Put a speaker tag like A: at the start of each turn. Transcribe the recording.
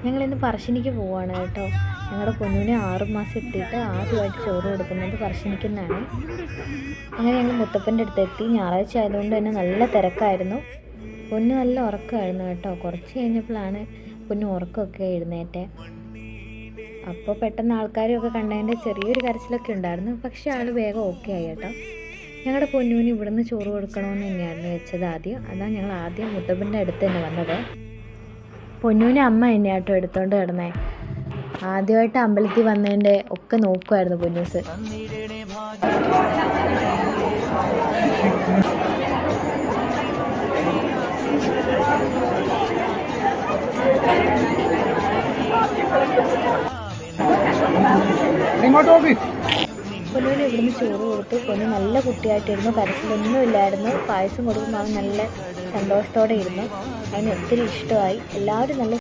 A: ഞങ്ങളിന്ന് പറശ്ശിനിക്ക് പോവുകയാണ് കേട്ടോ. ഞങ്ങളുടെ പൊന്നുവിനെ 6 മാസം എത്തിയിട്ട് ആദ്യമായിട്ട് ചോറ് കൊടുക്കുന്നത് പറശ്ശിനിക്കെന്നാണ്. അങ്ങനെ ഞങ്ങൾ മുത്തപ്പൻ്റെ അടുത്തെത്തി. ഞായറാഴ്ച ആയതുകൊണ്ട് തന്നെ നല്ല തിരക്കായിരുന്നു. പൊന്നു നല്ല ഉറക്കമായിരുന്നു കേട്ടോ. കുറച്ച് കഴിഞ്ഞപ്പോഴാണ് പൊന്നു ഉറക്കമൊക്കെ എഴുന്നേറ്റെ. അപ്പോൾ പെട്ടെന്ന് ആൾക്കാരെയൊക്കെ കണ്ടതിൻ്റെ ചെറിയൊരു കരച്ചിലൊക്കെ ഉണ്ടായിരുന്നു. പക്ഷേ ആൾ വേഗം ഓക്കെ ആയി കേട്ടോ. ഞങ്ങളുടെ പൊന്നുവിന് ഇവിടുന്ന് ചോറ് കൊടുക്കണമെന്ന് തന്നെയായിരുന്നു വെച്ചത് ആദ്യം. അതാണ് ഞങ്ങൾ ആദ്യം മുത്തപ്പൻ്റെ അടുത്ത് തന്നെ വന്നത്. പൊന്നുവിനെ അമ്മ തന്നെയാട്ടോ എടുത്തോണ്ട് കിടന്നേ. ആദ്യമായിട്ട് അമ്പലത്തിൽ വന്നതിൻ്റെ ഒക്കെ നോക്കുമായിരുന്നു പൊന്നൂസ്. പൊന്നുവിന് ഇവിടുന്ന് ചോറ് കൊടുത്തു. പൊന്നു നല്ല കുട്ടിയായിട്ടിരുന്നു, കരച്ചിലൊന്നും ഇല്ലായിരുന്നു. പായസം കൊടുക്കുമ്പോൾ അവൻ നല്ല സന്തോഷത്തോടെ ഇരുന്നു. അവന് ഒത്തിരി ഇഷ്ടമായി. എല്ലാവരും നല്ല